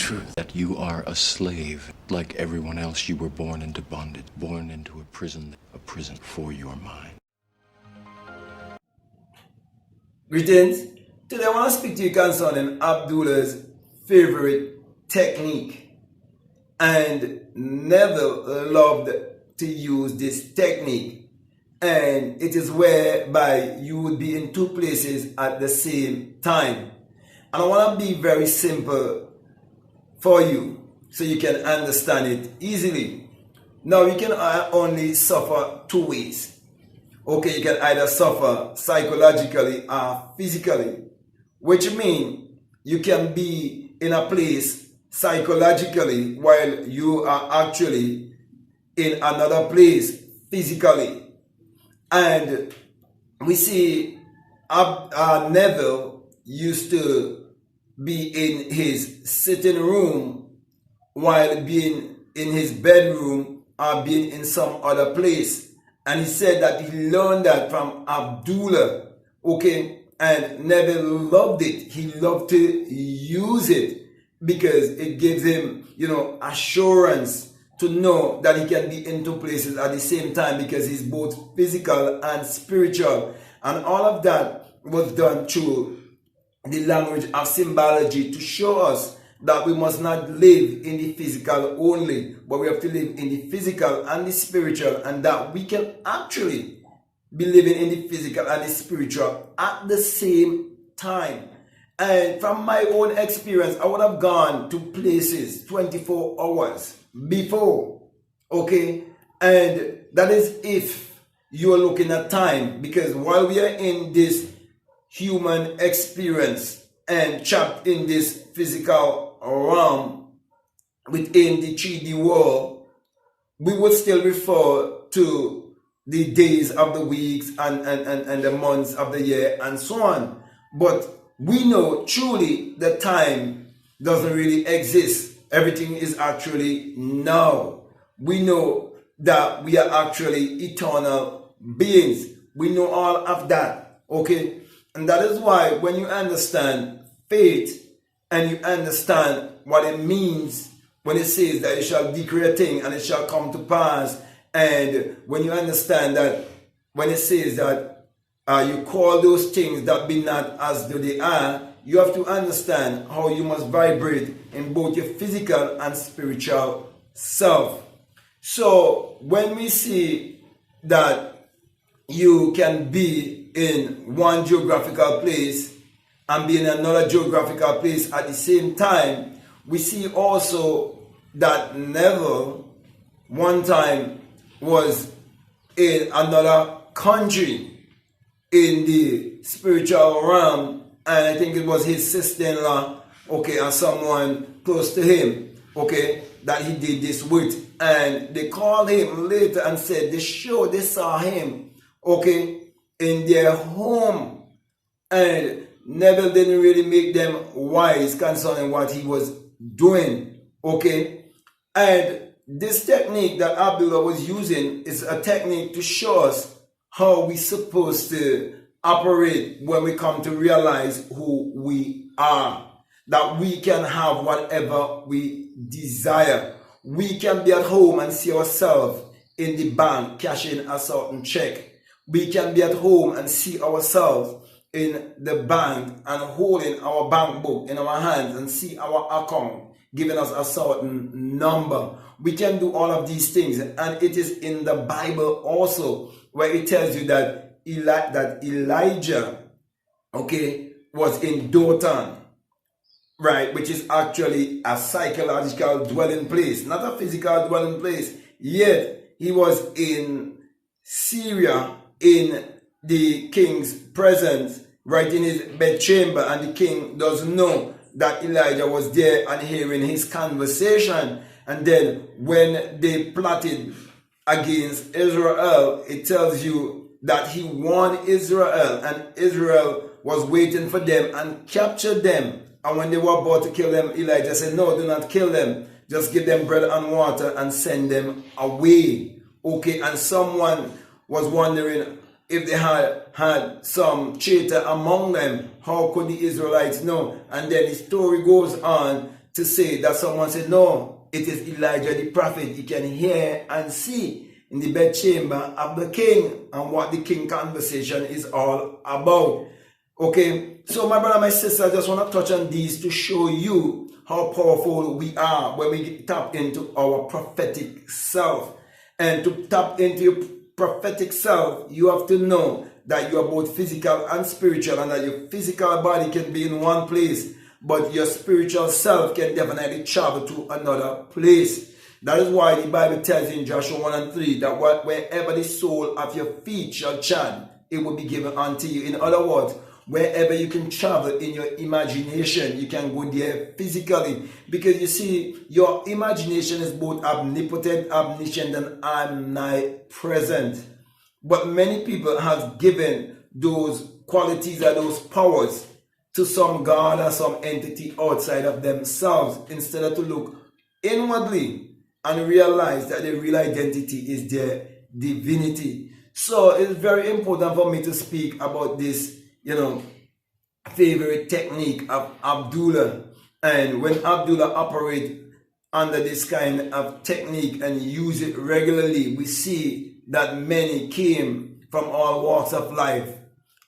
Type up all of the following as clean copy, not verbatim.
truth that you are a slave. Like everyone else, you were born into bondage, born into a prison for your mind. Greetings. Today I want to speak to you concerning Abdullah's favorite technique. And Neville loved to use this technique. And it is whereby you would be in two places at the same time. And I want to be very simple for you so you can understand it easily. Now you can only suffer two ways. Okay, you can either suffer psychologically or physically, which means you can be in a place psychologically while you are actually in another place physically. And we see Neville used to be in his sitting room while being in his bedroom or being in some other place. And he said that he learned that from Abdullah. Okay, and Neville loved it. He loved to use it because it gives him, assurance to know that he can be in two places at the same time because he's both physical and spiritual. And all of that was done through the language of symbology to show us that we must not live in the physical only, but we have to live in the physical and the spiritual, and that we can actually be living in the physical and the spiritual at the same time. And from my own experience, I would have gone to places 24 hours before, okay? And that is if you are looking at time, because while we are in this human experience and trapped in this physical realm within the 3D world, we would still refer to the days of the weeks and the months of the year and so on. But we know truly that time doesn't really exist. Everything is actually now. We know that we are actually eternal beings. We know all of that, okay? And that is why when you understand faith and you understand what it means when it says that you shall decree a thing and it shall come to pass, and when you understand that when it says that you call those things that be not as though they are, you have to understand how you must vibrate in both your physical and spiritual self. So when we see that you can be in one geographical place and be in another geographical place at the same time, we see also that Neville one time was in another country in the spiritual realm, and I think it was his sister-in-law, okay, and someone close to him, okay, that he did this with. And they called him later and said they saw him, okay, in their home. And Neville didn't really make them wise concerning what he was doing, okay. And this technique that Abdullah was using is a technique to show us how we're supposed to operate when we come to realize who we are. That we can have whatever we desire. We can be at home and see ourselves in the bank cashing a certain check. We can be at home and see ourselves in the bank and holding our bank book in our hands and see our account giving us a certain number. We can do all of these things, and it is in the Bible also where it tells you that Elijah, okay, was in Dothan, right, which is actually a psychological dwelling place, not a physical dwelling place. Yet he was in Syria in the king's presence, right in his bedchamber, and the king doesn't know that Elijah was there and hearing his conversation. And then when they plotted against Israel, it tells you that he warned Israel, and Israel was waiting for them and captured them. And when they were about to kill them, Elijah said, no, do not kill them. Just give them bread and water and send them away. Okay, and someone was wondering if they had some traitor among them, how could the Israelites know? And then the story goes on to say that someone said, no, it is Elijah the prophet. He can hear and see in the bedchamber of the king and what the king conversation is all about. Okay, so my brother, my sister, I just want to touch on these to show you how powerful we are when we tap into our prophetic self. And to tap into your prophetic self, you have to know that you are both physical and spiritual, and that your physical body can be in one place, but your spiritual self can definitely travel to another place. That is why the Bible tells in Joshua 1 and 3 that wherever the sole of your feet shall tread, it will be given unto you. In other words, wherever you can travel in your imagination, you can go there physically. Because you see, your imagination is both omnipotent, omniscient, and omnipresent. But many people have given those qualities or those powers to some God or some entity outside of themselves, instead of to look inwardly and realize that their real identity is their divinity. So it's very important for me to speak about this, favorite technique of Abdullah. And when Abdullah operates under this kind of technique and use it regularly, we see that many came from all walks of life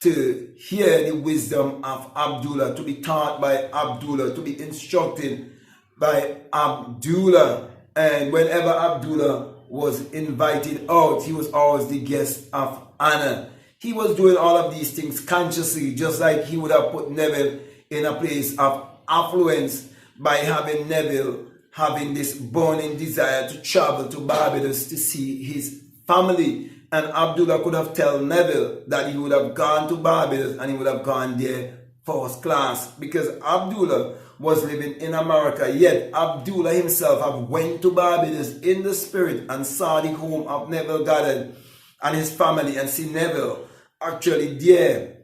to hear the wisdom of Abdullah, to be taught by Abdullah, to be instructed by Abdullah. And whenever Abdullah was invited out, he was always the guest of honor. He was doing all of these things consciously, just like he would have put Neville in a place of affluence by having Neville having this burning desire to travel to Barbados to see his family. And Abdullah could have told Neville that he would have gone to Barbados and he would have gone there first class, because Abdullah was living in America, yet Abdullah himself have went to Barbados in the spirit and saw the home of Neville Goddard and his family, and see Neville actually there,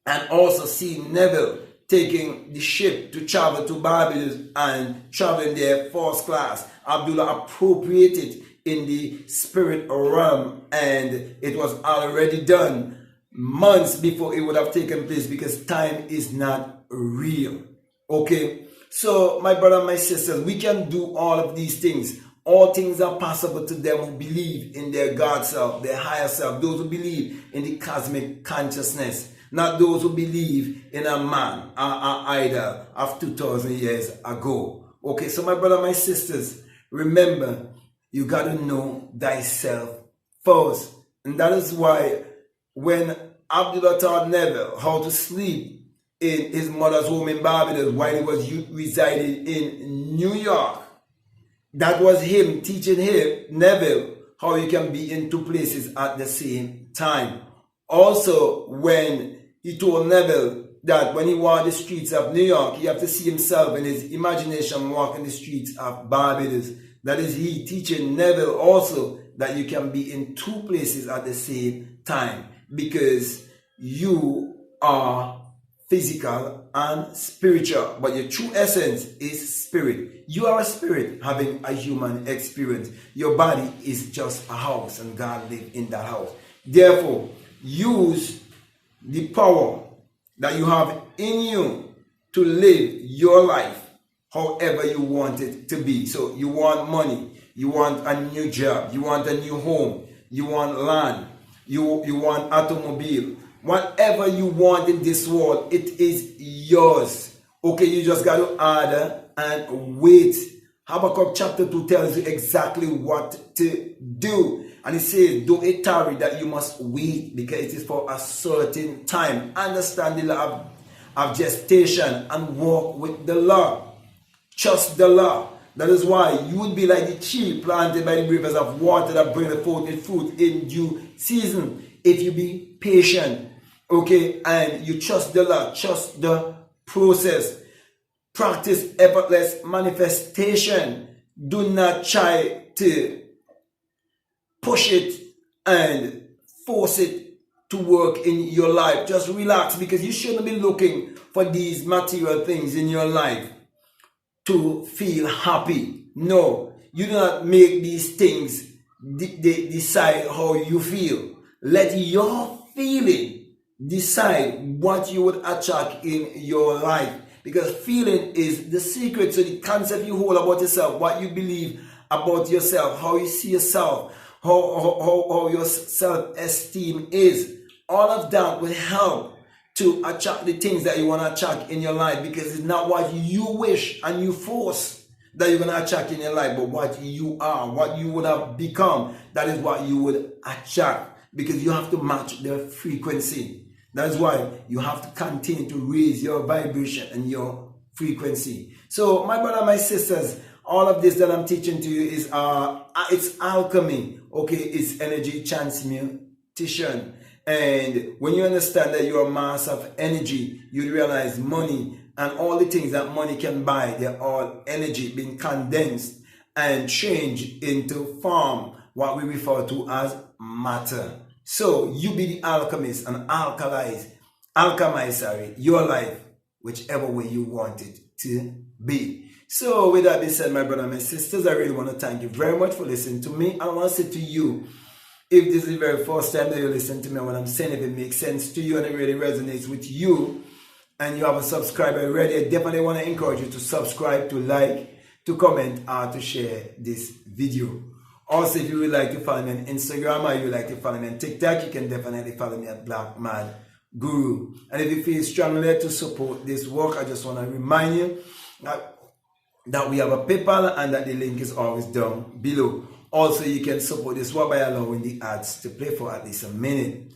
and also see Neville taking the ship to travel to Barbados and traveling there first class. Abdullah appropriated in the spirit realm, and it was already done months before it would have taken place, because time is not real. Okay, so my brother and my sisters, we can do all of these things. All things are possible to them who believe in their God self, their higher self, those who believe in the cosmic consciousness, not those who believe in a man, an idol of 2,000 years ago. Okay, so my brother, my sisters, remember, you got to know thyself first. And that is why when Abdullah taught Neville how to sleep in his mother's home in Barbados while he was residing in New York, that was him teaching Neville how you can be in two places at the same time. Also, when he told Neville that when he walked the streets of New York, he have to see himself in his imagination walking the streets of Barbados. That is he teaching Neville also that you can be in two places at the same time, because you are physical and spiritual, but your true essence is spirit. You are a spirit having a human experience. Your body is just a house, and God lives in that house. Therefore, use the power that you have in you to live your life however you want it to be. So you want money, you want a new job, you want a new home, you want land, you want automobile. Whatever you want in this world, it is yours. Okay, you just got to order and wait. Habakkuk chapter 2 tells you exactly what to do. And it says, do it tarry, that you must wait, because it is for a certain time. Understand the law of gestation and walk with the law. Trust the law. That is why you would be like the tree planted by the rivers of water that bring forth its fruit in due season. If you be patient, okay, and you trust the law, trust the process, practice effortless manifestation. Do not try to push it and force it to work in your life. Just relax, because you shouldn't be looking for these material things in your life to feel happy. No, you do not make these things decide how you feel. Let your feeling decide what you would attract in your life, because feeling is the secret. So the concept you hold about yourself, what you believe about yourself, how you see yourself, how your self-esteem is, all of that will help to attract the things that you want to attract in your life, because it's not what you wish and you force that you're going to attract in your life, but what you are, what you would have become, that is what you would attract, because you have to match the frequency. That's why you have to continue to raise your vibration and your frequency. So my brother, my sisters, all of this that I'm teaching to you is it's alchemy, okay? It's energy transmutation. And when you understand that you're a mass of energy, you realize money and all the things that money can buy, they're all energy being condensed and changed into form, what we refer to as matter. So you be the alchemist and alchemize your life whichever way you want it to be. So with that being said, my brother and my sisters, I really want to thank you very much for listening to me. I want to say to you, if this is the very first time that you listen to me, what I'm saying, if it makes sense to you and it really resonates with you, and you haven't subscribed already, I definitely want to encourage you to subscribe, to like, to comment, or to share this video. Also, if you would like to follow me on Instagram or you would like to follow me on TikTok, you can definitely follow me at Black Man Guru. And if you feel strongly to support this work, I just want to remind you that we have a PayPal and that the link is always down below. Also, you can support this work by allowing the ads to play for at least a minute.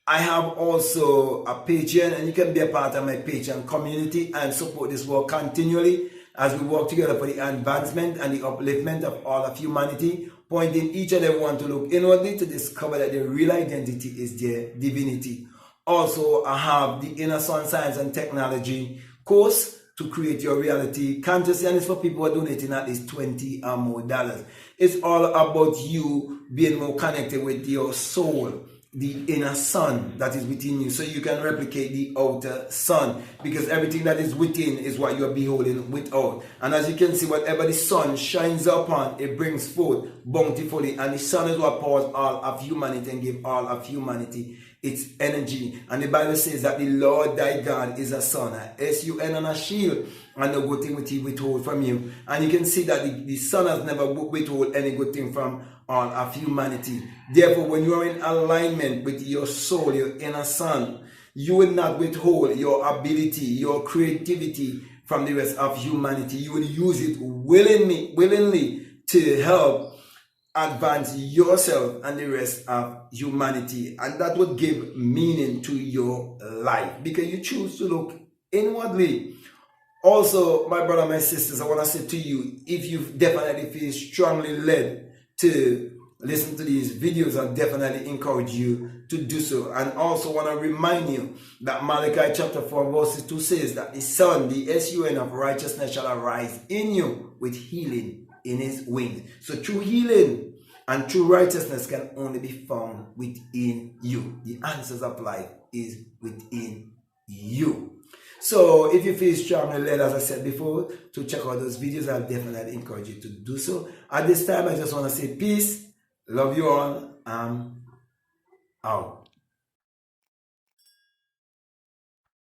I have also a Patreon, and you can be a part of my Patreon community and support this work continually as we work together for the advancement and the upliftment of all of humanity, pointing each and every one to look inwardly to discover that their real identity is their divinity. Also, I have the Inner Sun Science and Technology course to create your reality consciously, and it's for people who are donating at least $20 or more. It's all about you being more connected with your soul, the inner sun that is within you, so you can replicate the outer sun, because everything that is within is what you are beholding without. And as you can see, whatever the sun shines upon, it brings forth bountifully, and the sun is what powers all of humanity and gives all of humanity its energy. And the Bible says that the Lord thy God is a sun, S-U-N, and a shield, and no good thing will he withhold from you. And you can see that the sun has never withhold any good thing from all of humanity. Therefore, when you are in alignment with your soul, your inner sun, you will not withhold your ability, your creativity from the rest of humanity. You will use it willingly to help advance yourself and the rest of humanity, and that would give meaning to your life because you choose to look inwardly. Also, my brother, my sisters, I want to say to you, if you definitely feel strongly led to listen to these videos, I definitely encourage you to do so. And also want to remind you that Malachi chapter 4 verse 2 says that the sun, the S-U-N of righteousness, shall arise in you with healing in his wings. So true healing and true righteousness can only be found within you. The answers of life is within you. So if you feel strongly led, as I said before, to check out those videos, I'll definitely encourage you to do so. At this time, I just want to say peace, love you all, out.